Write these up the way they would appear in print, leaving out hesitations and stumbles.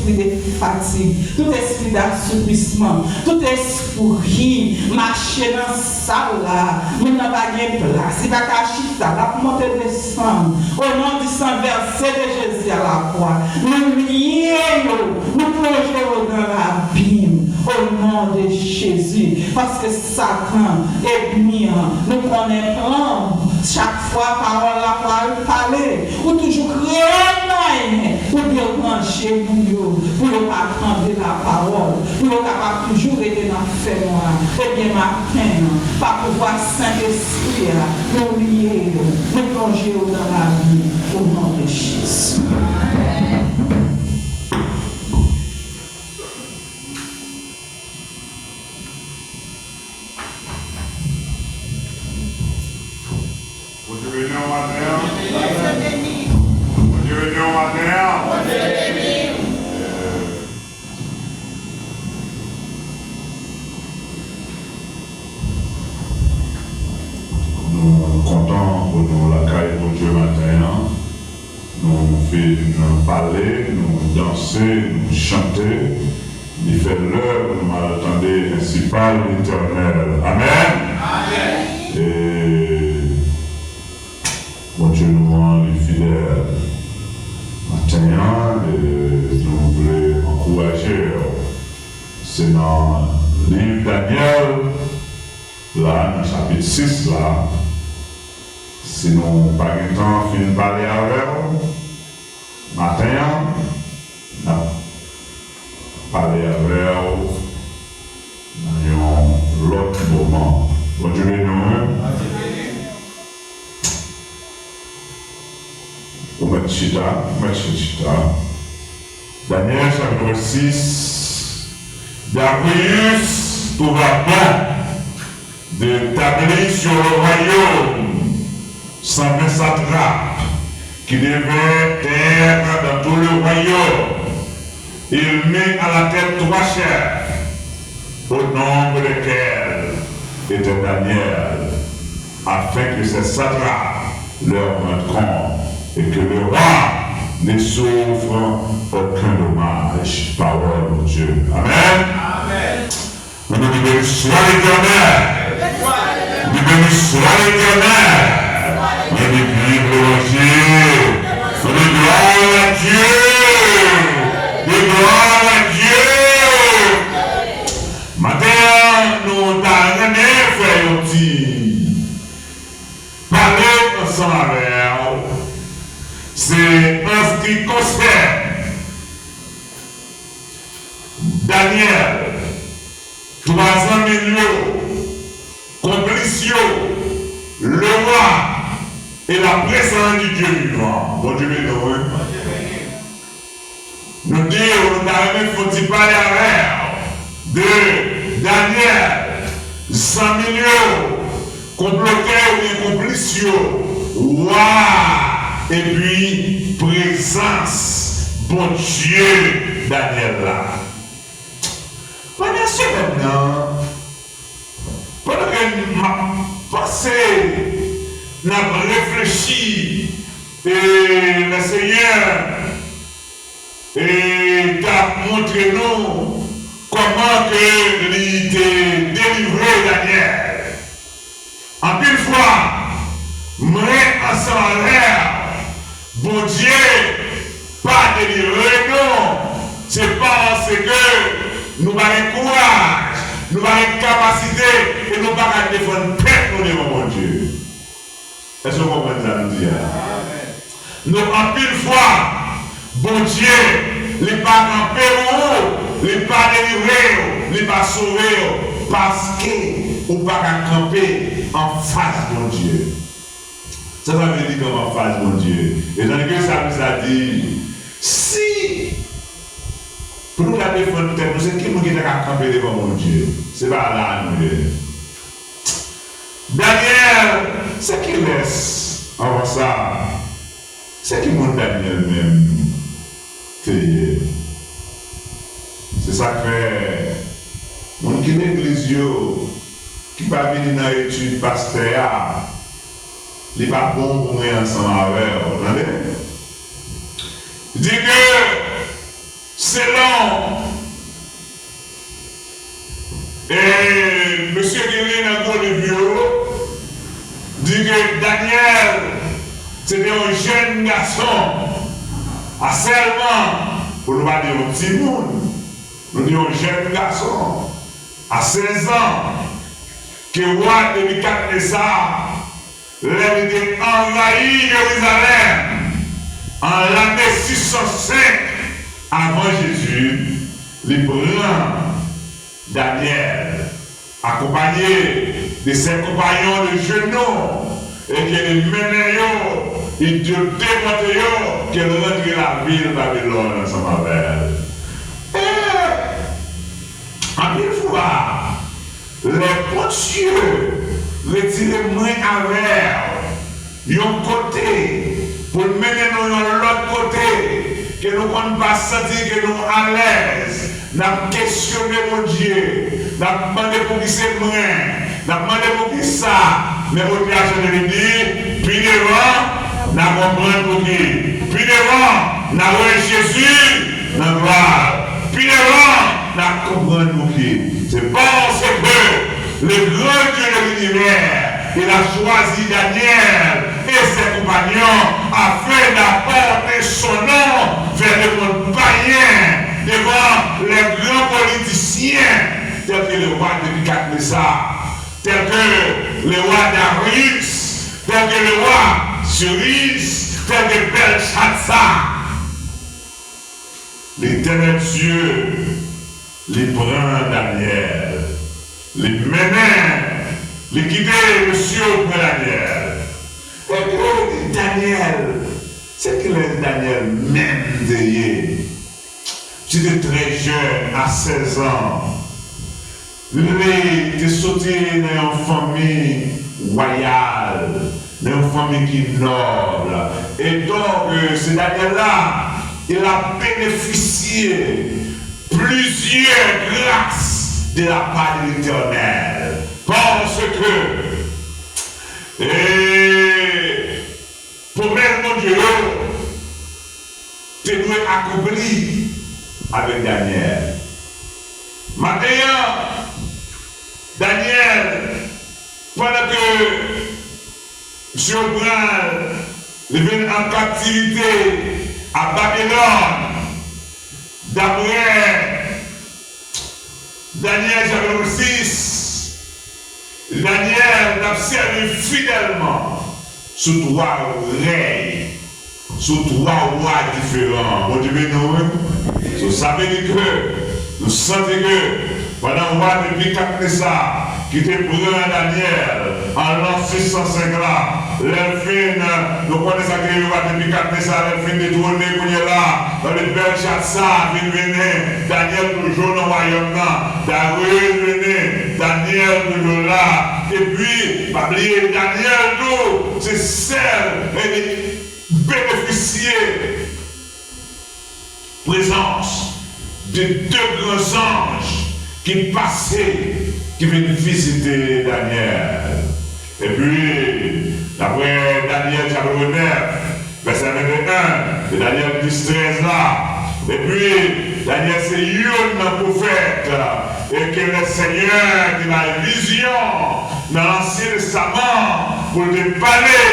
esprit de fatigue, tout esprit d'assouplissement, tout esprit marcher dans la salle là, nous n'avons pas de place, il va cacher ça, là pour monter descendre. Au nom du sang versé de Jésus à la croix, nous lions, nous plongeons dans l'abîme, au nom de Jésus, parce que Satan est bien, nous connaissons chaque fois parole la parler, ou toujours créer pour débrancher nous, pour ne pas prendre la parole, pour ne pas toujours être dans le fait noir. Et bien matin, par pouvoir Saint-Esprit, nous lier, nous plonger dans la vie, au nom de Jésus. Nous comptons pour la caille de Dieu matin. Nous parler, nous danser, nous chanter. Il fait l'heure où nous m'attendez ainsi par l'Éternel. Amen. Amen. Et bon Dieu nous rend les fidèles. Matin, nous voulons encourager. C'est dans le livre Daniel, là, dans le chapitre 6, là. Sinon, pas de temps, fin de parler avec vous. Matin, nous parler avec vous dans l'autre moment. Bon Dieu nous. Vous mettez chita. Daniel chapitre 6. Darius trouva bon d'établir sur le royaume 120 satrapes qui devaient être dans tout le royaume. Il mit à la tête 3 chefs, au nombre desquels était Daniel, afin que ces satrapes leur rendent compte et que le roi ne souffre aucun dommage. Parole de Dieu. Amen. Amen. Nous nous béni soit l'Éternel. Nous béni soit l'Éternel. Nous nous Dieu. Nous gloire à Dieu. Nous gloire à Dieu. Maintenant, nous t'avons fait aussi parler ensemble avec vous. C'est en ce qui concerne Daniel, 300 millions, complices, le roi et la présence du Dieu vivant. Bon Dieu béni. Nous disons, nous avons faut parler avec de Daniel, 100 millions, complotés ou complices, roi. Et puis, présence, bon Dieu, Daniel là. Pendant ce maintenant, pendant que m'a passé, n'a réfléchi, et le Seigneur t'a montré nous comment que il était délivré Daniel. En une fois, moi ensemble bon Dieu, pas délivré, non. C'est parce que nous avons courage, nous avons capacité et nous avons défendre tête nous devant mon Dieu. Est-ce que vous comprenez ça nous dire? Nous, en pile fois, bon Dieu, les pas campé les pas délivré, les pas sauvé, parce que nous pas camper en face de mon Dieu. Ça veut dire comme en face, mon Dieu. Et dans le que ça nous a dit, si, pour nous la défendre, nous c'est qui nous qui a campé devant mon Dieu. C'est pas là, nous. Daniel, c'est qui laisse avant ça. C'est qui mon Daniel même. C'est ça que fait. Mon qui l'église, qui va venir dans l'étude pasteur. Il n'est pas bon pour moi ensemble avec vous, entendez? Il dit que selon et monsieur Guérin dans le vieux dit que Daniel c'était un jeune garçon à seulement pour nous pas dire un petit monde, nous disons un jeune garçon à 16 ans que roi de Nebuchadnezzar l'avait envahi Jérusalem en l'année 605 avant Jésus, il prend Daniel, accompagné de ses compagnons de genoux, et qu'il mène, il démonte, qu'il rentre la ville de Babylone ensemble avec elle. Et, en une fois, les Pontieux retirent moins avec un côté pour mener nous de l'autre côté, que nous ne pas sentir que nous à l'aise. Nous avons questionné mon Dieu, nous avons demandé pour qui c'est moins, nous avons demandé pour qui ça, mais mon Dieu a dit, puis devant, nous avons compris pour qui, puis devant, nous avons Jésus dans la gloire, puis devant, nous avons compris pour qui. C'est parce que le grand Dieu de l'univers, il a choisi Daniel et ses compagnons afin d'apporter son nom vers le monde païen devant les grands politiciens tels que le roi de Nebuchadnezzar, tels que le roi Darius, tels que le roi Cyrus, tels que Belshazzar. L'Éternel Dieu les prend Daniel, les menait, les guidait monsieur pour Daniel. Et que Daniel, c'est que le Daniel même d'ayé. J'étais très jeune, à 16 ans. Il était sorti dans une famille royale, dans une famille qui est noble. Et donc, ce Daniel-là, il a bénéficié plusieurs grâces de la part de l'Éternel. Parce que, pour mettre mon Dieu, tu dois accomplir avec Daniel. Maintenant, Daniel, pendant que Jean il vient en captivité à Babylone, d'après Daniel chapitre 6, Daniel a servi fidèlement sous 3 règnes, sous 3 rois différents. Bon Dieu, nous savons que nous sentons que pendant le roi de Nebuchadnezzar qui était pris Daniel en l'an 605 là, nous connaissons que le roi de Nebuchadnezzar, l'elfine détourné pour là, dans le Belshazzar, il venait, Daniel toujours dans le royaume là, Darius venait, Daniel toujours là, et puis, pas oublier Daniel nous, c'est celle et bénéficier présence de 2 grands anges qui passaient, qui venaient visiter Daniel. Et puis, d'après Daniel chapitre 9, verset 21, et Daniel 10, 13 là, et puis, Daniel c'est un prophète, et que le Seigneur qui a une vision dans l'Ancien Testament pour te parler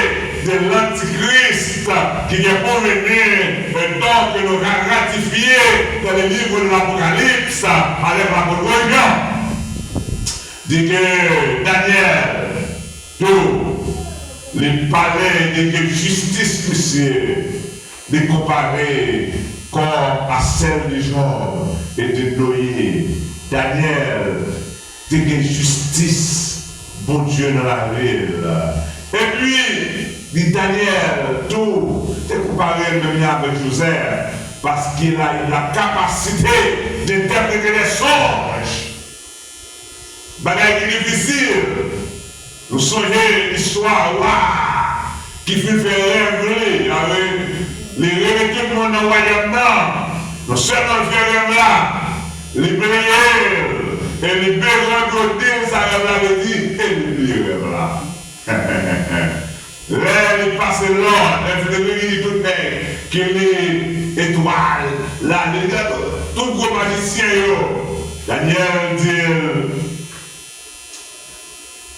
de l'Antichrist qui est pour venir, et donc nous ratifier dans le livre de l'Apocalypse avec l'apôtre Jean. Dit que Daniel, tout, les palais de justice, monsieur, de comparer corps à celle de Job et de Noé. Daniel, de justice, bon Dieu dans la ville. Et puis, dit Daniel, tout, c'est comparé même avec Joseph, parce qu'il a la capacité d'interpréter les songes. Bagaille qui est difficile. Nous songeons l'histoire qui fait rêver avec les rêves tout le monde dans le royaume. Nous seulement faire rêve là, les prières et les besoins côté, ça rêve dit, et les rêves là. Là, il passe l'ordre, il tout qui est étoile, là, les gars, tout gros magicien, Daniel dit,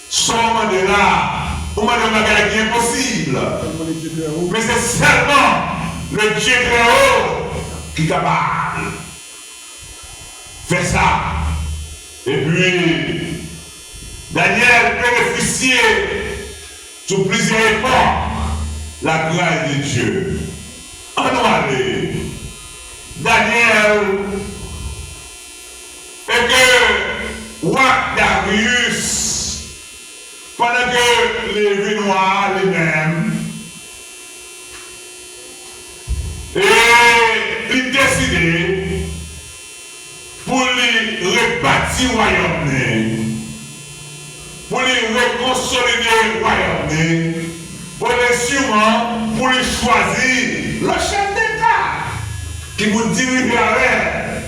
sors de là, on m'a demandé un qui est impossible. Mais c'est seulement le Dieu très haut qui est capable de faire ça. Et puis, Daniel bénéficiait sur plusieurs époques la grâce de Dieu. En aller, Daniel, et que roi Darius, pendant que les Vénois les-mêmes, et ils décidaient pour les rebâtir le royaume, pour les reconsolider le royaume, pour les sûrement, pour les choisir le chef d'État qui vous dirige avec.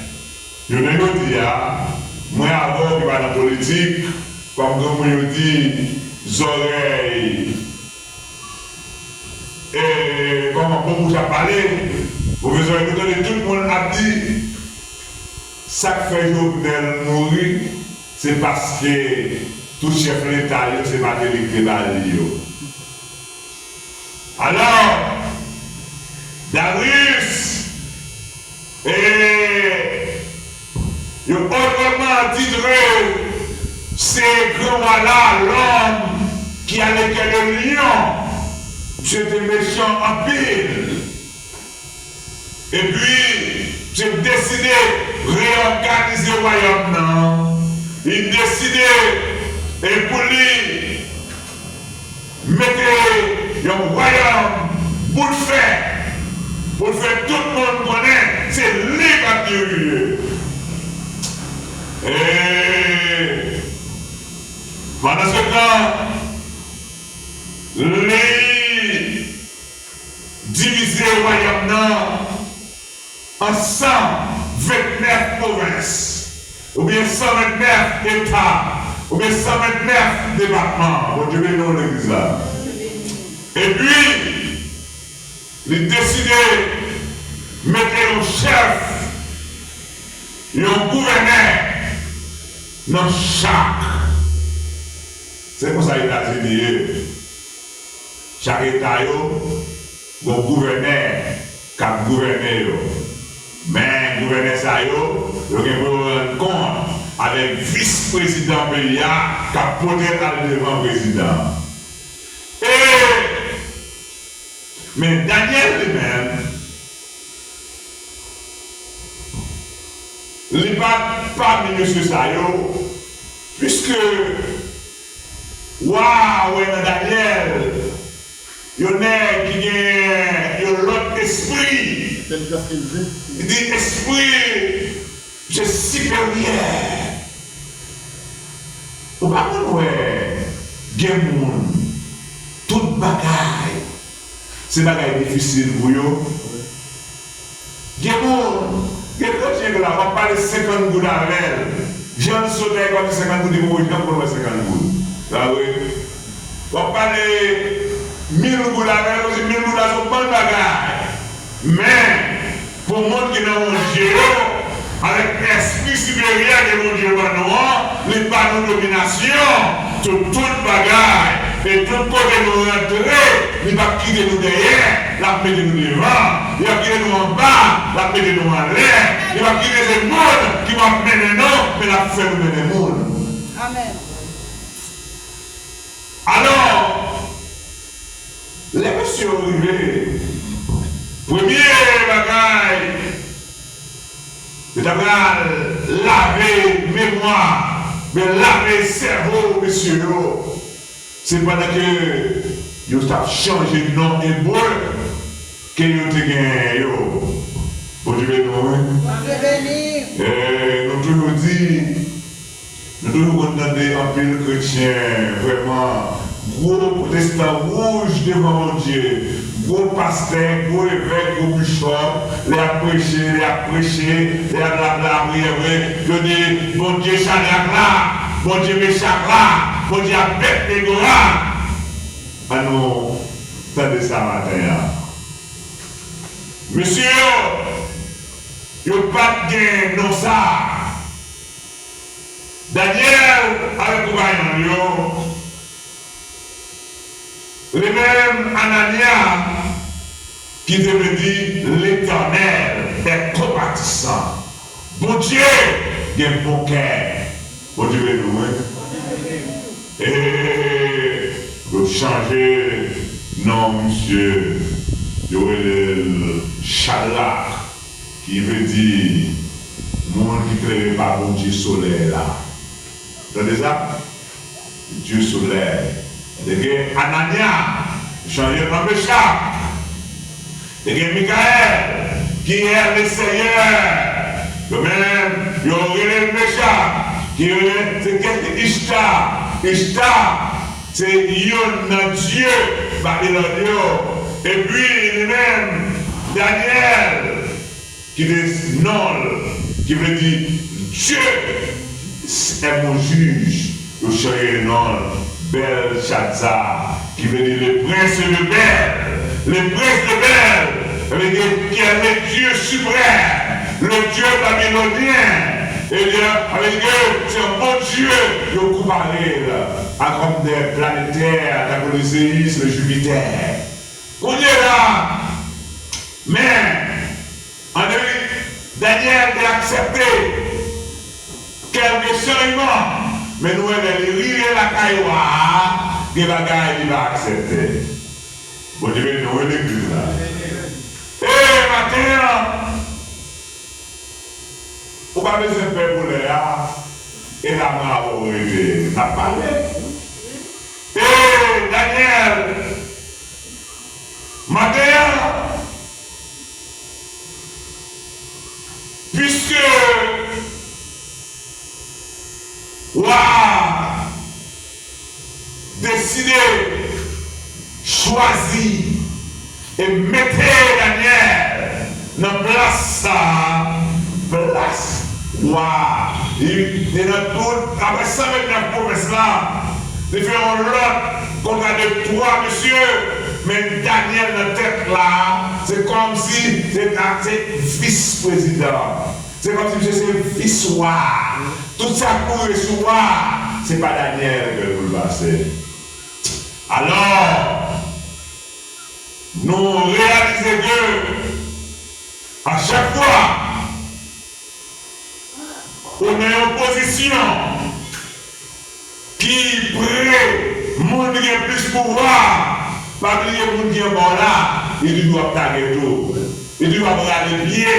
Je ne veux dire, moi avant qui va dans la politique, comme je dis, les oreilles, et comment on vous a parlé, vous avez écouté, tout le monde a dit, ça que fait Jovenel mourir, c'est parce que tout chef de l'État, c'est pas délicté dans l'île. Alors, Darius et autrement titré, c'est grand-là l'homme qui a le cœur de lion, c'était méchant en pile. Et puis, j'ai décidé de réorganiser le royaume. Non? Il décidé, et pour lui, mettre un royaume pour le faire. Pour faire tout le monde connaître, c'est lui qui a dirigé. Et pendant ce temps, lui divisé le royaume en 129 provinces, ou bien 129 États, ou bien 129 départements. Bon Dieu, nous l'église là. Et puis, il décidé de mettre un chef, un gouverneur dans chaque. C'est pour ça qu'il a dit, chaque État, il y a un gouverneur qui a gouverné. Mais le gouverneur, il a un compte avec le vice-président pays qui a porté devant le président. Mais Daniel lui-même, il n'est pas parmi M. Sayo, puisque, waouh, Daniel, il y en a qui a l'autre esprit. Il dit esprit, c'est supérieur. Vous ne pouvez pas dire, toute bagaille. C'est bagaille difficile pour vous. Il y a des gens là, on parle de 50 gouttes à l'air. Jean Sauter comme 50 gouttes de pour 50 gouttes. Ah oui. On parle de 1000 gouttes à l'air, 1000 gouttes à son bonne bagaille. Mais, pour le monde qui n'a pas Dieu, avec l'esprit supérieur de mon Dieu, les panneaux de domination, toute bagaille. Et tout côté nous rentrer, il va quitter nous derrière, la mettre nous devant, il va quitter nous en bas, la mettre nous en l'air, il va quitter ce monde qui va mener nous, mais la faire nous mener le monde. Amen. Alors, les messieurs arrivés, premier bagaille, c'est d'abord laver mémoire, mais laver cerveau, messieurs. C'est pendant que vous avez changé de nom hébreu que vous avez gagné. Bon Dieu, nous toujours dit, nous toujours entendons un peu le chrétien, vraiment, gros protestant rouge devant mon Dieu, gros pasteur, gros évêque, gros bishop, les a prêché, les a blabla, ils dit, bon Dieu, Shadrach là, bon Dieu, Meshach là. Bon Dieu, bête de Gora. Ah non, attendez ça matin. Monsieur, yo pas gain non ça. Daniel avec compagnon les mêmes Anania qui devait dire l'Éternel est compatissant. Bon Dieu, il y a un bon cœur. Bon Dieu, nous, hein? Et vous changez, non, monsieur, il y aurait le Shadrach qui veut dire, monde qui ne crée pas bon Dieu soleil là. Vous entendez ça? Dieu soleil. Et Anania, changé le nom de Meshach. Et Michael, qui est le Seigneur. Le même, il y aurait le Meshach, qui est Ishtar. Ishtar, c'est Yon, Dieu, Babylonio. Et puis, lui-même, Daniel, qui est Nol, qui veut dire Dieu est mon juge. Le changé le nom. Belshazzar, qui veut dire le prince de Bel, le prince de Bel, qui est le Dieu suprême, le Dieu babylonien, et bien, avec eux, c'est un bon Dieu, le comparé à comme des planétaires, à le Zéus, le Jupiter. On est là, mais, en Daniel a accepté quelques enseignements. Mais nous, elle rire la cailloua, des bagailles, il va accepter. Bon Dieu, nous, l'église là. Et matin, on va besoin de faire pour et la main va parlé. Et Daniel, matin, puisque décidé, choisi et mettez Daniel dans place il est dans tout, après 129 promesses là, il fait un lot qu'on a de trois monsieur, mais Daniel dans la tête là, c'est comme si c'était vice-président. C'est comme si c'était vice-roi. Tout ça pour le roi, c'est pas Daniel que vous le passez. Alors, nous réalisons que à chaque fois, on est en position qui prête, monde qui a plus pouvoir, pas oublier le monde qui est bon là, il doit taguer tout. Il doit regarder bien,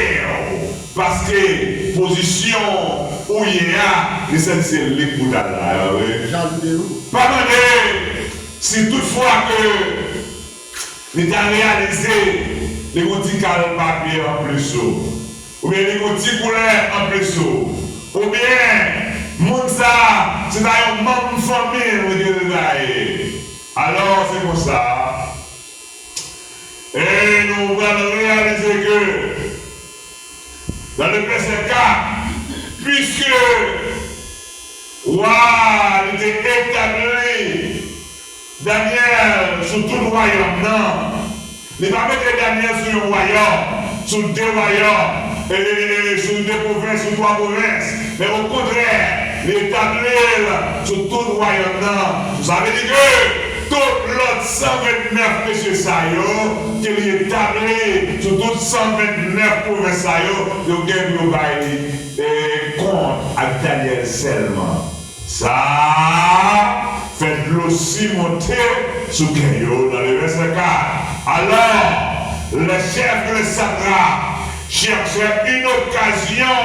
parce que position où il y a, c'est l'écoute là. Pas demander si toutefois que l'État réalisé les petits papier en plus haut, ou bien les petits couleurs en plus haut, ou bien, monde ça, c'est dans une même famille, alors c'est comme ça. Et nous allons réaliser que dans le verset 4, puisque il était établi Daniel sur tout le royaume, non. Il ne va pas mettre Daniel sur le royaume, sur deux royaumes, et sur deux provinces, sur trois provinces, mais au contraire, il établit sur tout le royaume, non. Ça veut dire que tout l'autre 129 monsieur Sayo, qui est établi sur toutes 129 provinces Sayo, il y a compte avec Daniel seulement. Ça fait aussi monter sur Keyo dans le verset 4. Alors, le chef de Sadrach cherchait une occasion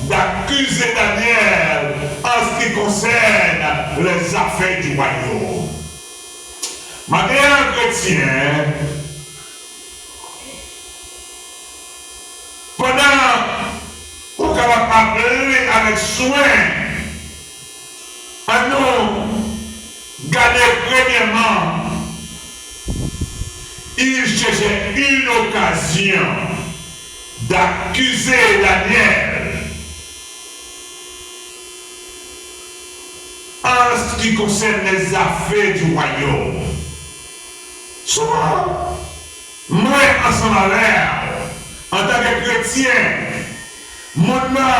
d'accuser Daniel en ce qui concerne les affaires du royaume. Maintenant, chrétien, pendant qu'on va parler avec soin, à nous garder premièrement, il cherchait une occasion d'accuser Daniel en ce qui concerne les affaires du royaume. Souvent, moi, ensemble avec, en tant que chrétien, Maintenant,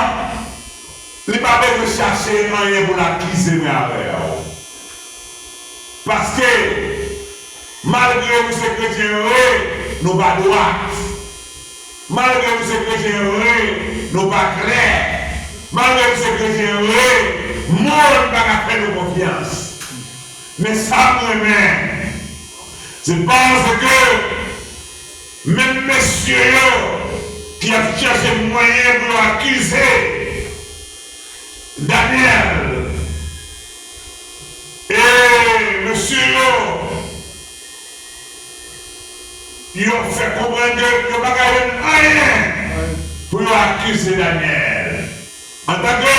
il n'y a pas besoin de chercher rien pour l'acquiser avec. Parce que, malgré que ces chrétiens nous pas droit. Malgré que ces chrétiens nous pas clairs. Malgré que ces chrétiens le monde n'a pas fait de confiance. Mais ça, moi-même, c'est parce que même messieurs qui ont cherché moyen pour accuser Daniel et monsieur, ils ont fait comprendre que n'y a pas rien pour accuser Daniel. En tant que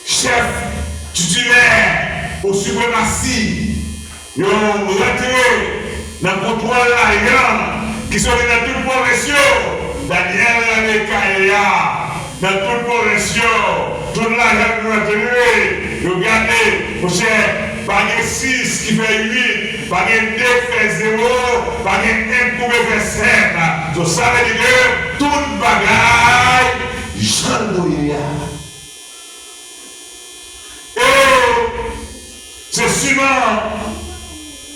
chef titulaire au suprématie, ils ont retiré dans le contrôle qui sont dans toute progression. Daniel et Kaïa, dans toute progression, toute l'argent que nous avons tenu, ils ont gardé, mon cher, par 6 qui fait 8, par 2 fait 0, par 1 qui fait 7. Donc ça veut dire que toute bagaille, j'en et c'est souvent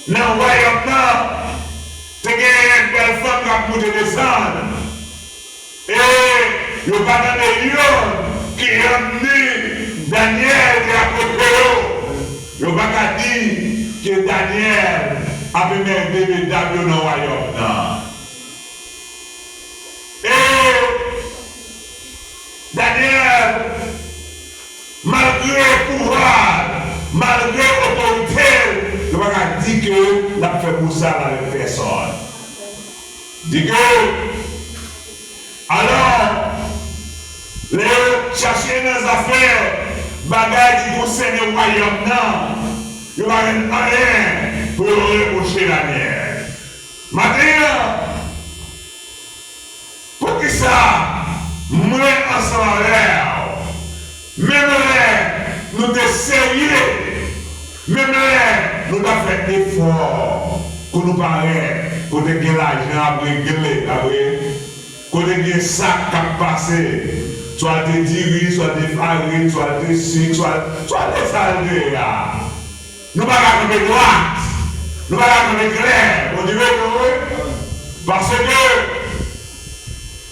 dans le royaume, tu as une belle femme qui a monté descendre. Et il n'y a pas de lion qui a amené Daniel qui a côté. Il n'y a pas dit que Daniel a mis un bébé dans le royaume. Et Daniel, malgré le pouvoir, malgré l'autorité, il va dire que la fait pour ça avec personne. Dit que, alors, les chercher dans les affaires, bagages qui concernent le royaume, il n'y a rien pour reprocher Daniel. Maintenant, pour qui ça, moi ensemble, même nous sommes sérieux, même nous avons fait des efforts pour nous parler, pour nous gagner l'argent, pour nous gagner des sacs qui passent, soit des diri, soit des farines, soit des sucres, soit des salés. Nous ne pouvons pas comme des droites, nous ne pouvons pas comme des clairs, on dirait que parce que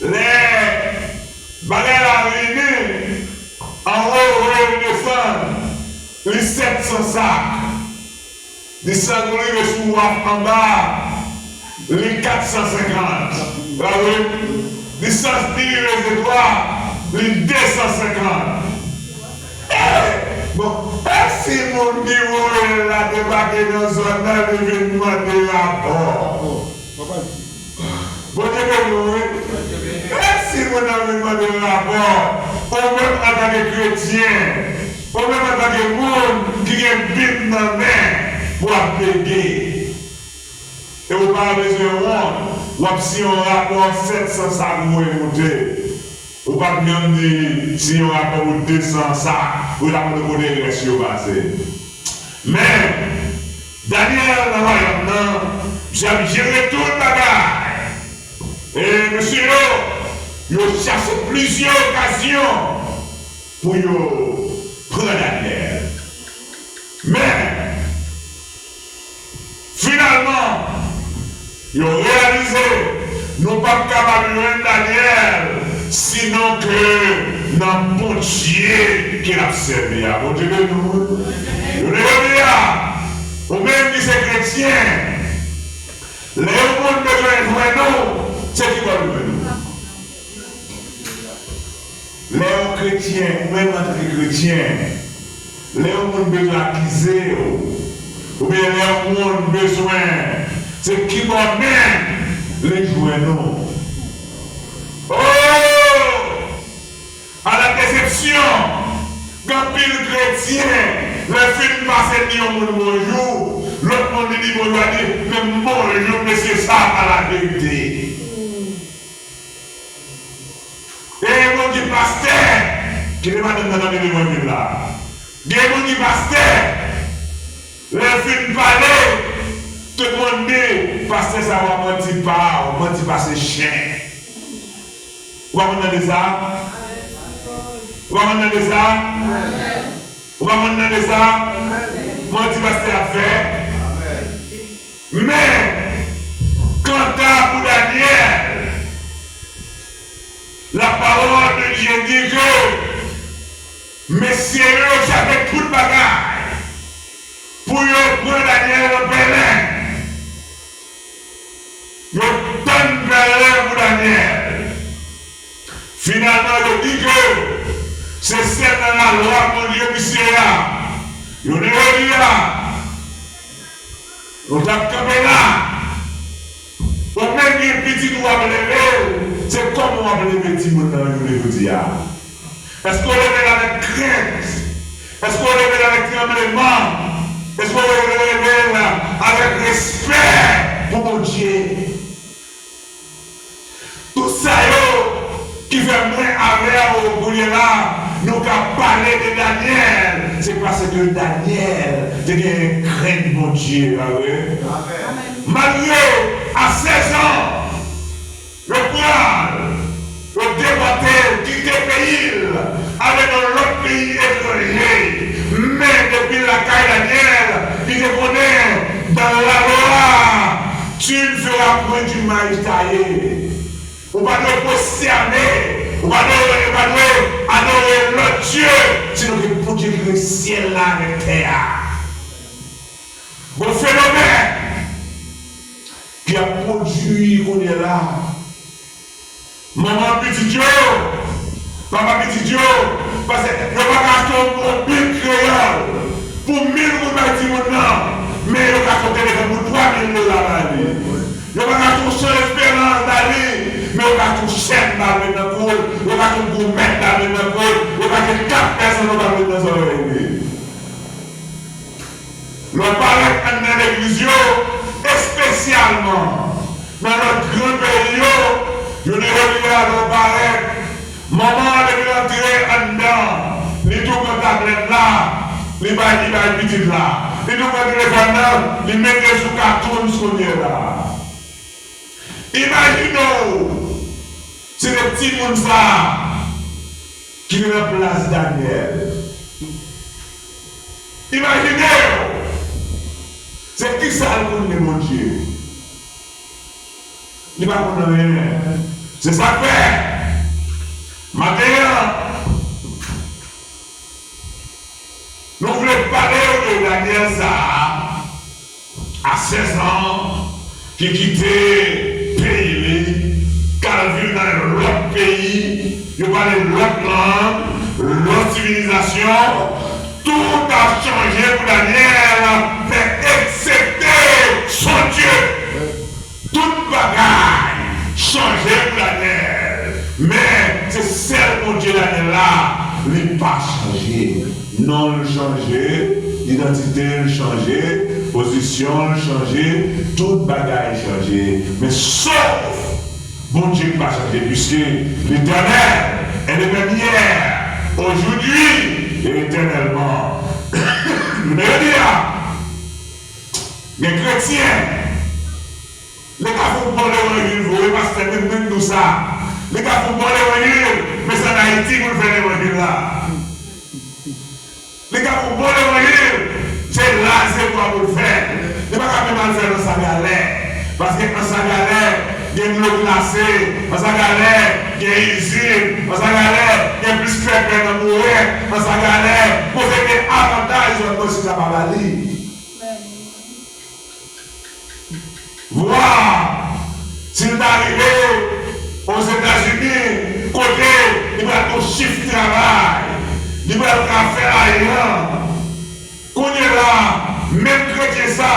les bagages arrivés, en haut, les 700 sacs, les 100 livres sous en bas, les 450, les 100 livres de droit, les 250. Bon, si mon niveau là débarqué dans un zone d'événement de rapport. Bon Dieu, si mon événement de rapport, ou même en tant que chrétien, ou même en tant que monde qui a une Bible dans la main pour appeler. Et vous parlez besoin de monde, ou si on rapport 700 sacs pour monter. Ou pas même dire si on rapport 200 sacs, vous l'avez demandé de rester au passé. Mais, Daniel, dans le royaume, j'ai géré tout le bagage. Et monsieur, il cherche plusieurs occasions pour prendre Daniel. Mais, finalement, ils ont réalisé, nous ne sommes pas capables de rendre Daniel, sinon que dans bon Dieu qui l'a servi. Bon Dieu de nous. Nous le disons, ou même qui c'est chrétien, les gens besoin de nous, c'est qui va nous. Les chrétiens, même en tant que chrétiens, les gens ont besoin d'acquiser, ou bien les gens ont besoin, c'est qui va même les jouer nous. Oh! À la déception, quand pile chrétien, le film passe dit bonjour, l'autre monde dit bonjour, dit même bonjour, mais c'est ça à la vérité. Et mon dit pasteur, qui n'est pas dans le livre là. Et mon dit pasteur, le film parler, tout le monde dit, pasteur, ça va mentir pas, c'est chien. Ou va demander ça? Ou va demander ça? Ou va demander ça? Moi, tu vas à faire. Mais, quant à pour Daniel, la parole de Dieu dit que messieurs, j'avais tout le bagage pour prendre Daniel en Belin. Je donne Belin pour Daniel. Finalement, je dis que c'est celle dans la loi, mon Dieu, monsieur là. Je ne le dis là. On t'a campé là. On même les petits nous a levé. C'est comme on a levé petit monde dans le dis. Est-ce qu'on levé avec crainte? Est-ce qu'on levé avec tremblement? Est-ce qu'on levé avec respect pour mon Dieu? Tout ça, qui fait moins avec au bout là, nous avons parlé de Daniel. C'est parce que Daniel, c'est une crainte de mon Dieu. Malgré à 16 ans, le prendre, le débattre, quitter le pays, aller dans l'autre pays étranger. Mais depuis la caille Daniel, il te connaît dans la loi, tu ne feras point du maïs taillé. On va nous concerner, on va nous adorer l'autre Dieu, sinon que pour Dieu le ciel là, la terre. Bon phénomène qui a produit qu'on est là. Maman petit Dieu, papa petit Dieu, parce que le bagage pour bien créole, pour 1000 roubles de monde, mais le bagage pour 3000 $. Le bagage pour seule espérance d'aller. Mais on va tout chaîne dans le cours, on va tout gourmet dans le cours, on va tout 4 personnes dans le oreilles. Nous parlons dans l'église, spécialement dans notre grand pays, je ne regarde pas parler. Maman devait entrer en dedans, les tout comptables là, les bails petits là, les tout comptables là, les mettre sous carton sur là. Imaginons. C'est le petit monde ça qui remplace Daniel. Imaginez, c'est qui ça le monde de mon Dieu? Il va pas rien. C'est ça que fait. Maintenant, nous voulons parler de Daniel ça à 16 ans qui quittait pays. Car vu dans l'autre pays, je parle de l'autre langue, l'autre civilisation, tout a changé pour Daniel, mais excepté son Dieu. Toute bagaille changé pour Daniel. Mais c'est celle mon Dieu Daniel là, il n'a pas changé. Non, il changé, identité il changé, position il changé, toute bagaille changé. Mais sauf bon Dieu ne va pas changer, puisque l'éternel est le même hier, aujourd'hui et éternellement. Je veux dire, les chrétiens, les gars font pas l'évangile, vous voyez, parce que même tout ça. Les gars font pas l'évangile, mais c'est en Haïti qu'on fait l'évangile là. Les gars font pas l'évangile, c'est là, c'est quoi vous le faites. Il ne va pas même faire dans sa galère, parce que dans sa galère, il y a une eau glacée, dans sa galère, il y a une usine, dans sa galère, il y a plus de fêtes à mourir, dans sa galère, vous avez des avantages dans ce que voilà, s'il est arrivé aux États-Unis, côté, il va tout chiffre de travail, il va faire ailleurs. Qu'on est là, même chrétien ça,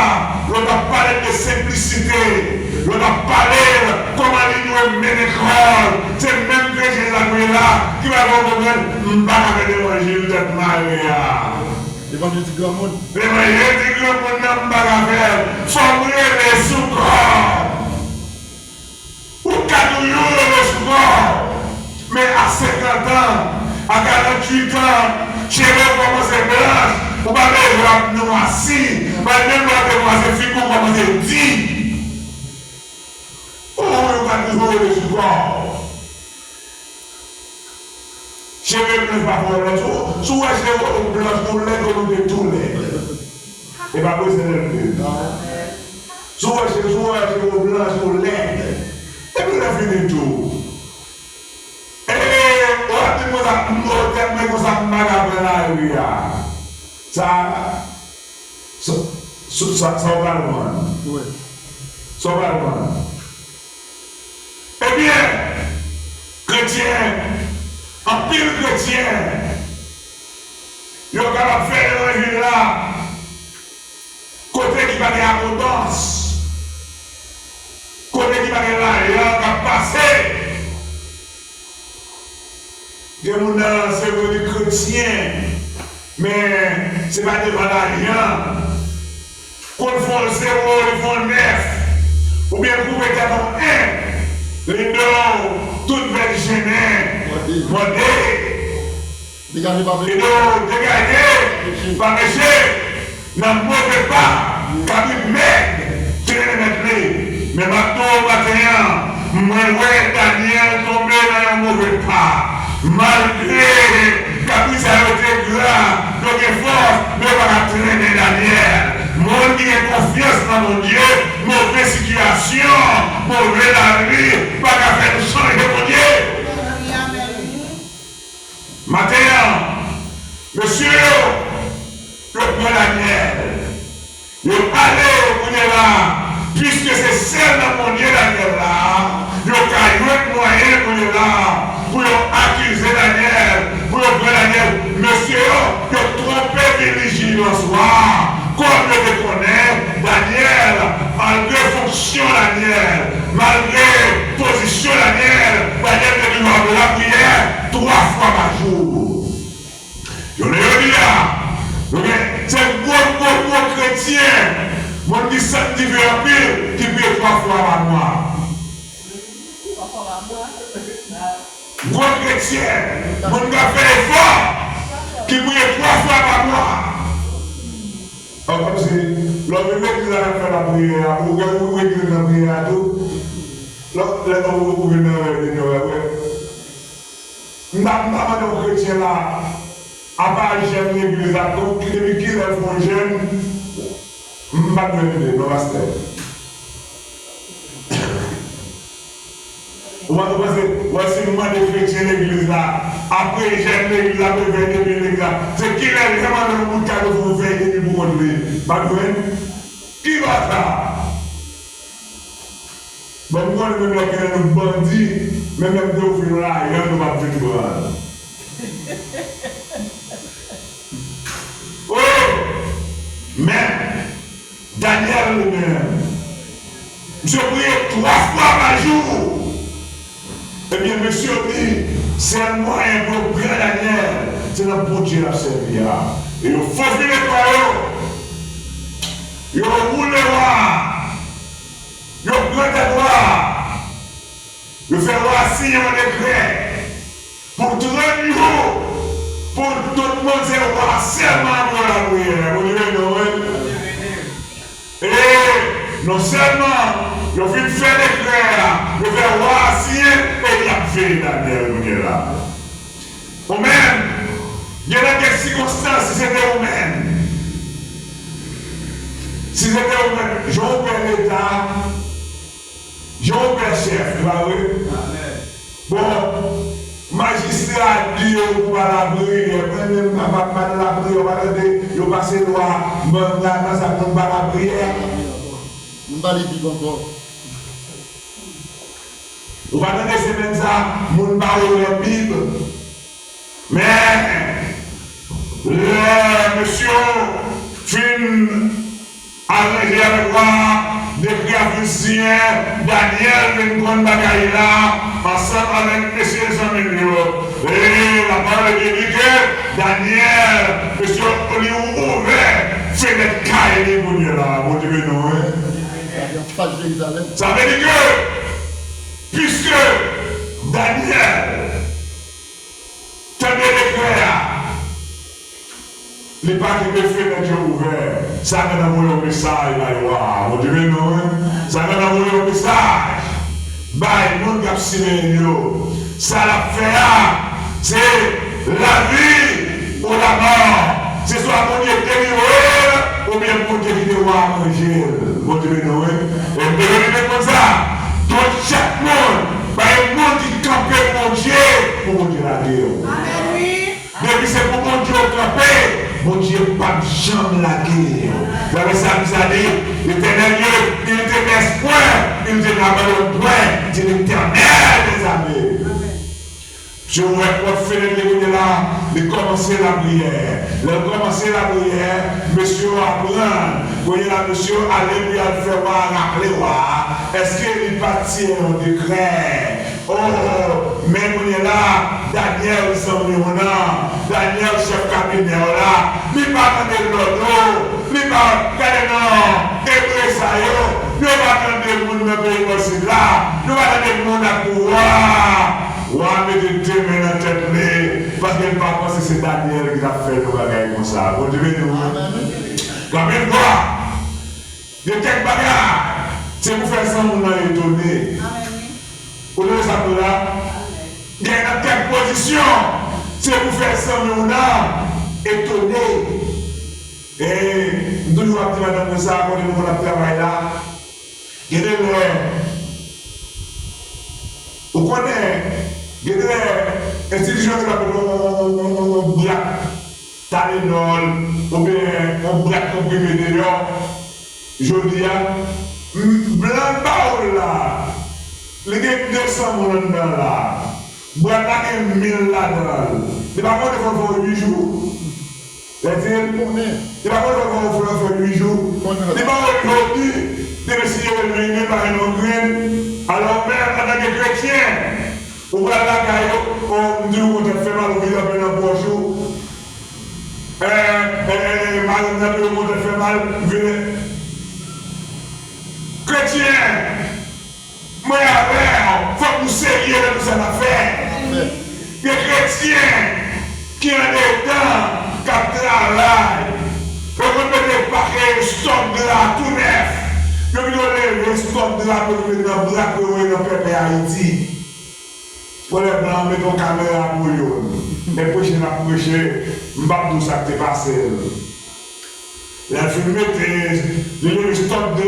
on va parler de simplicité, on va parler comment il nous mène l'école. C'est même chrétien là qui va comprendre, pas avec l'évangile de Maria. L'évangile du grand monde. L'évangile du grand monde n'a pas à faire. Faut brûler les sous-corps. Ou cadouiller les sous-corps. Mais à 50 ans, à 48 ans, chez nous, comment c'est blanche. On va même nous assis, on va même nous faire comment c'est dit. Oh, on va nous jouer les sous-corps. Je ne pas pour le tout. Soit je vais blanc pour les comme de tous les. Et pas besoin de le soit je blanc pour les. Et puis la fin de tout. Et on a dit que ça m'a appris la vie. Ça va le monde. Oui. Ça va le monde. Eh bien, chrétien, en pile chrétien, il y a capable de faire l'évangile là, côté qui va de abondance, côté qui va de là, il y a capable de passer. Il y a mon c'est des chrétiens, mais ce n'est pas devant rien. Qu'on font le 0, ils font le 9, ou bien vous mettez dans 1, les deux, toutes belles gênées, modées, les deux dégagés, pas méchés, n'a mauvais pas, car ils mettent, tu les mettez. Mais maintenant, matin, moi, Daniel tombé dans un mauvais pas, malgré que ça a été grand, donc force, ne pas traîner Daniel. Mon qui a confiance dans mon Dieu, mauvaise situation, mauvais la vie, pas qu'à faire nous changer mon Dieu. Matin, monsieur, le père Daniel, il allé là, puisque c'est celle de mon Dieu Daniel là, il a eu un moyen pour là, pour accuser Daniel, pour le père Daniel, monsieur, il a trompé Virginie en soir. Comme je te connais, Daniel, malgré fonction Daniel, malgré position Daniel te doit de la prière 3 fois par jour. Je l'ai dit là. C'est un gros chrétien. Mon qui sanctifie un pile, qui prie 3 fois par mois. Gros chrétien. Mon qui a fait effort, qui prie 3 fois par mois. Comme si l'homme qui a fait la prière, vous pouvez écrire la prière, tout. L'homme vous pouvez nous nous pas de chrétien là, à part j'aime l'église, donc qui est mon jeune, je ne vais pas me non, pasteur. Vous voici le moment de chrétien l'église là. Après, j'aime l'église, après, je vais l'église là. C'est qui est vraiment le monde qui vous fait des pour conduire. Qui va ça? Bon, moi, je vais dire que nous bandits, même de vous faire là, il y a un pas de voir. Oh! Mais, Daniel lui-même, je prie 3 fois par jour. Eh bien, monsieur dit, c'est un moyen pour prier Daniel, c'est le bon Dieu à servir. Et il faut finir par eux. Il roule les rois. Il prend des rois. Il fait roi signer un décret. Pour 30 jours, pour tout le monde, c'est roi seulement pour la prière. Vous devez nous. Et non seulement, il fait faire des frères, il fait roi signer et il a fait Daniel là. Ou même, il y a des circonstances si c'était vous-même. Si c'était vous-même, j'opère l'État, j'opère chef, tu vois, oui? Bon, magistrat dit pour la prière, même pas la prière, on va dire, il va passer loi, dans sa tombe par la prière. On va aller vivre encore. On va donner ces mêmes ça, mon parle la Bible. Mais, le monsieur fin arrangé avec moi, depuis Africain, Daniel, une grande bagaille là, ensemble avec M. Jean-Mignon. Et la parole de Dieu dit que Daniel, monsieur, on est ouvert, fait des cailles pour Dieu là, mon Dieu, non, hein? Ça veut dire que, puisque Daniel tenait les frères, les pas qui me fait les yeux ouverts, ça va envoyer un message, là, mon Dieu, non, ça va envoyer un message, bah, le monde qui a signé, ça l'a fait, c'est à manger. Mon Dieu, nous, et je vais comme ça. Donc, chaque monde, un monde qui campe mon Dieu, pour mon Dieu la guerre. Depuis c'est pour mon Dieu camper, mon Dieu pas de jambe la guerre. Vous savez ça, nous a dit, l'éternel Dieu, il te laisse point, il te n'abandonne point, c'est l'éternel des amis. Je vous réponds, Félix là, de commencer la prière. De commencer la prière, monsieur apprend. Vous voyez là, monsieur, allez lui faire rappeler, est-ce qu'il partit en décret? Oh, même on est là, Daniel, Daniel, chef cabinet là, il pas de l'ordre, il pas de non, et ça y est, nous va attendre le monde dans le pays possible là, nous va attendre le monde à pouvoir. Ou à mettre deux mains dans la tête, parce qu'elle ne va pas penser que c'est Daniel qui a fait le bagage comme ça. Vous devez nous. Quand même, quoi, il y a quelques bagages, c'est pour faire ça, on a étonné. Vous devez ça pour là. Il y a quelques positions, c'est pour faire ça, on a étonné. Et nous devons dire madame ça, quand nous avons travaillé là, il y a des vous connaissez, il y a des institutions qui ont black, Talinol, ou bien un black comprimé d'ailleurs. Je dis, blanc là, les 200 personnes là, blanc là, 1000 là-dedans. Il va pas faire 8 jours. Il va pas faire 8 jours. Il va pas aujourd'hui, il va essayer de réunir par une graine. Alors, même en tant que chrétien, on va la caillou, on dit qu'on te fait mal au milieu de la bonjour. On te fait mal, chrétien, moi, il faut que nous sérieux de nous affaires. Les chrétiens qui ont des temps, qui travaillent, qui ont des paquets, stock de la tout neuf. Je vais donner le stock de la politique dans le black dans le peuple Haïti. Pour les blancs, mettons caméra pour eux. Et prochain approcher, je ne sais pas d'où ça t'est passé. La filmé, le stock de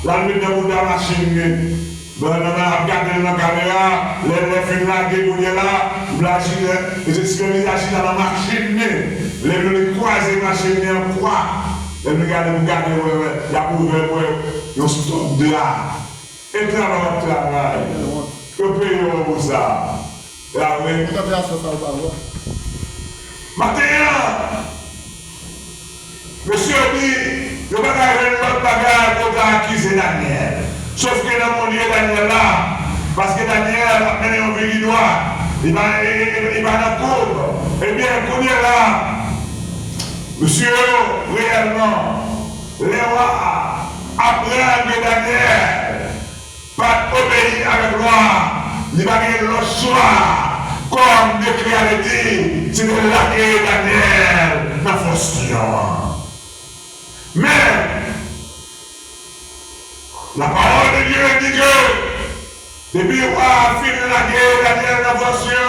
la nuit dans la machine. On a regardé dans la caméra, les films là, qui sont là, les experts dans la machine. Les croisés machine en croix. Et regardez, il y a un stock de là. Et travail. Que payons pour ça? Maintenant, monsieur dit, je ne vais pas faire l'autre bagarre pour accuser Daniel. Sauf que dans mon Dieu, Daniel là, parce que Daniel a mené un véridois, il va dans la cour. Eh bien, qu'on est là, monsieur, réellement, les rois apprennent que Daniel pas obéir avec loi, il va gagner le choix, comme décrit à l'édit, c'est de laquer Daniel dans la fonction. Mais, la parole de Dieu dit que, depuis qu'on a fini la guerre, Daniel dans la fonction,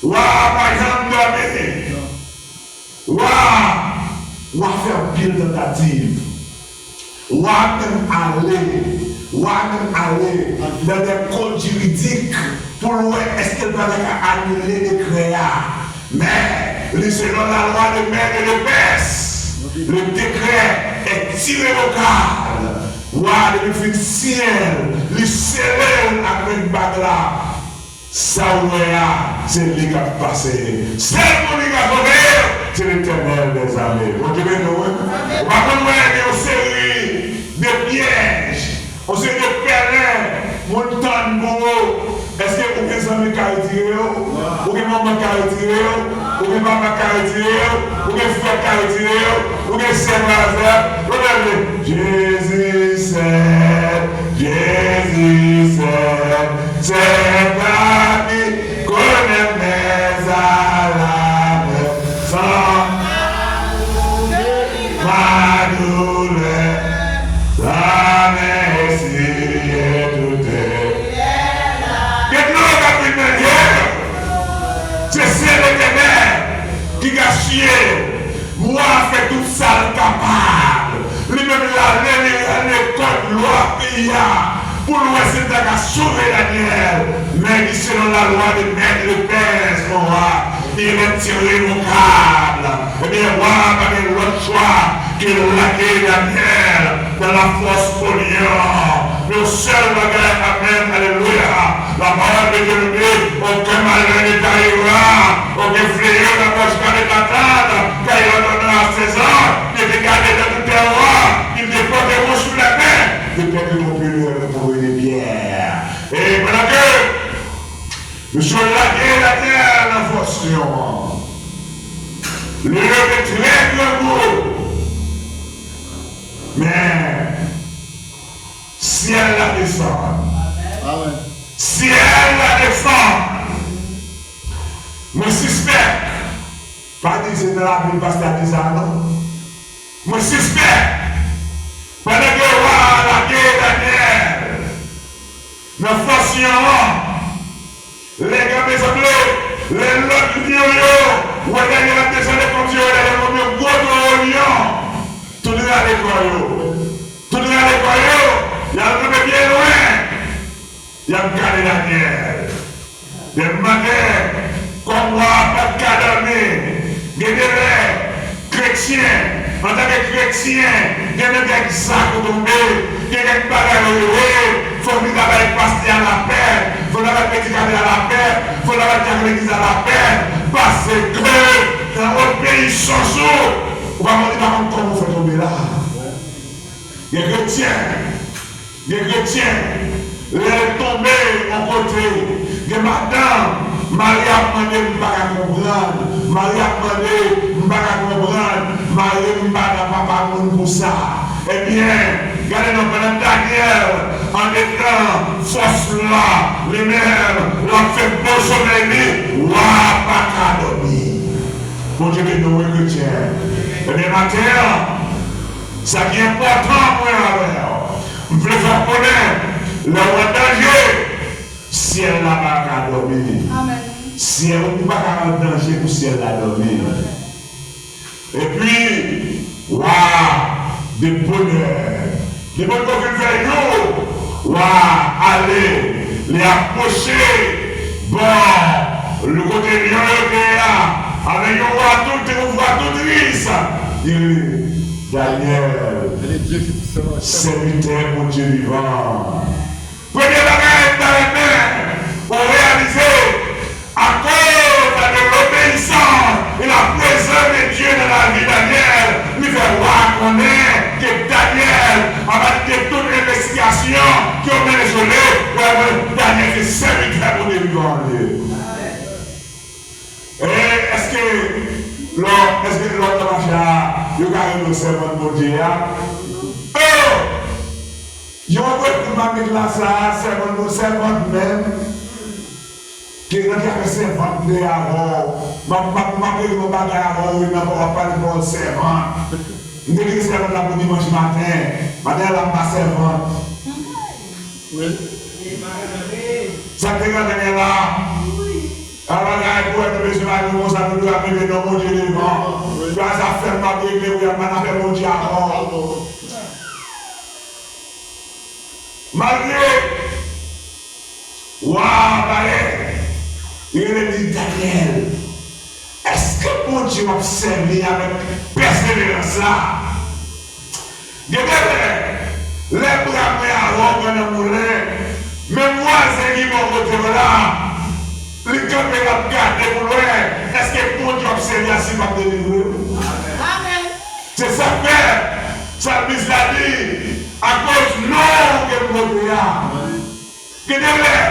roi par exemple dormir, roi faire pile tentative, roi même aller dans des codes juridiques pour voir est-ce qu'elle va annuler les créas. Mais, selon la loi de mère et de Perse, le décret est irrévocable. Roi de l'officiel, le célèbre avec Bagla. Ça, c'est lui qui a passé. C'est mon qui a sauvé, c'est l'éternel des armées. Vous devez nous, on va prendre une série de pièges. On se de pèlerins, mon temps de bourreau. Est-ce que vous avez des amis qui ont retiré? Vous avez des mamans qui ont retiré? Vous avez des papas qui ont retiré? Vous avez des frères qui ont retiré? Vous avez des sœurs qui ont retiré? Jésus c'est, c'est parti, connaît mes alames, sans ma douleur, sa merci et tout est. C'est l'éternel qui a chié. Moi, fait tout ça capable. pour nous essayer de sauver Daniel. Mais selon la loi de mettre le père, mon roi, il est tiré au câble. Eh bien, roi, pas de l'autre choix que laquer Daniel dans la force pour lion. Le seul bagage, amen, alléluia. La parole de Dieu dit, aucun malheur ne t'arrivera, aucun fléau n'approche pas de ta table, car il a donné à César, il te gardé dans tout tes rois, il te porte des mots sur la main, de perdre ton plus pour une bière. Et pendant que nous sommes laqués la terre en fonction, le lieu est très grand mot, mais si elle la descend, Amen. si elle la descend, moi suspect, pas dire que c'est dans la Bible parce qu'il a dit ça, non? Moi suspect, pendant que la guerre Daniel, nous fassions, les gars, mes amis, les lots du yo, ou Daniel a descendu comme Dieu, il a mis un gros lion, tout le monde à l'école, tout le monde à l'école, il a tombé bien loin. Il a gardé Daniel. Des matins, comme moi, pas de cadavre, des chrétiens, en tant que chrétiens, des gens qui tombé, des gens qui il faut que nous passer à la paix, il faut que nous prédiquer à la paix, il faut que nous l'église à la paix, parce que dans notre pays sans eau, on va me dire comment vous faites tomber là. Les chrétiens, les tombés en côté, les madames, Marie a demandé, je ne peux pas comprendre, Marie a demandé, je ne peux pas comprendre, Marie ne peut pas pour ça. Eh bien, regardez-nous pendant Daniel, en étant force là, les mères, l'ont fait beau sommeil, ouah, pas qu'à dormir. Bon Dieu, que nous chrétiens. Eh bien, maintenant, ça qui est important, moi, alors, je veux faire connaître le roi danger, si elle n'a pas qu'à dormir. Si elle n'a pas qu'à danger pour si elle a dormi. Et puis, waouh, des bonheurs. Les bonheurs qu'on fait nous, waouh, allez, les approcher. Bon, le côté lion est là, avec un roi tout triste. Daniel, serviteur pour Dieu vivant. Prenez la main dans les mains pour réaliser à cause de l'obéissance et la présence de Dieu dans la vie de Daniel, lui fait voir qu'on est que Daniel, avec toute investigation qui ont mené sur lui, Daniel est serviteur pour Dieu vivant. Et est-ce que l'autre machin, il y a un servant pour Dieu? Oh! Je vais vous mettre là, servant même, qui est un servant de avant. Je vais vous mettre avant, il n'a pas de bon servant. Je vais vous servant là pour dimanche matin. Madame, elle n'a pas servant. Oui. Ça te regarde là. Alors, il faut être besoin de nous, ça nous doit arriver dans mon Dieu devant. Tu vas faire ma vie, mais on a fait mon Dieu avant. Malgré, waouh, il a dit Daniel, est-ce que mon Dieu m'a servi avec persévérance là? Les bras à l'homme, même moi, c'est qui m'ont retrouvé là. Les caméras regardent pour loin. Est-ce que mon Dieu a servi ainsi par délivrer? Amen. C'est ça que ça l'a dit. À cause non que vous avez. Que Dieu l'ait.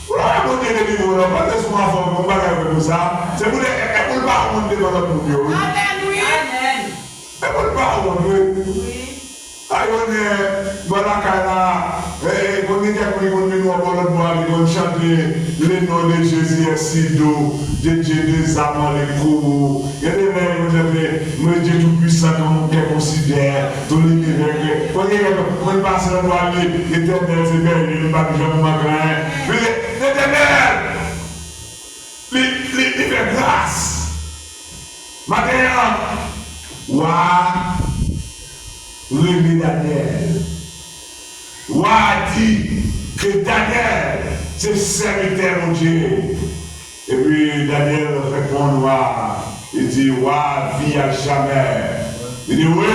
Vous l'avez monté de niveau là. Pas de souvent on va faire comme ça. C'est pour le pas monter dans notre Dieu. Amen, oui. Amen. Et pour le pas monter. Oui. Aïe, voilà, et on est chanter le nom de Jésus est si doux, de Dieu des amants, les coups. Il y a des mecs, Dieu tout-puissant, comme on considère, tout l'univers. On passe dans le droit, l'éternel, c'est bien, il ne va pas jamais magrin. Mais l'éternel, il fait grâce. Maintenant, waouh. Rémi Daniel. Waouh! roi a dit que Daniel, c'est serviteur mon Dieu. Et puis Daniel répond au roi. Il dit, roi, vie à jamais. Il dit, oui,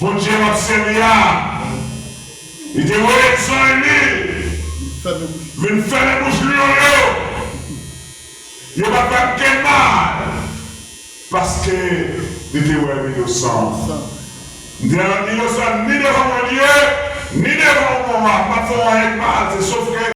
bon Dieu m'a servi là. Il dit, oui, son lui. Venez faire les bouches lui. Il ne va pas faire mal. Parce que il était innocent. Il était innocent ni devant mon Dieu, ni devant mon roi. Pas faire mal, c'est sauf que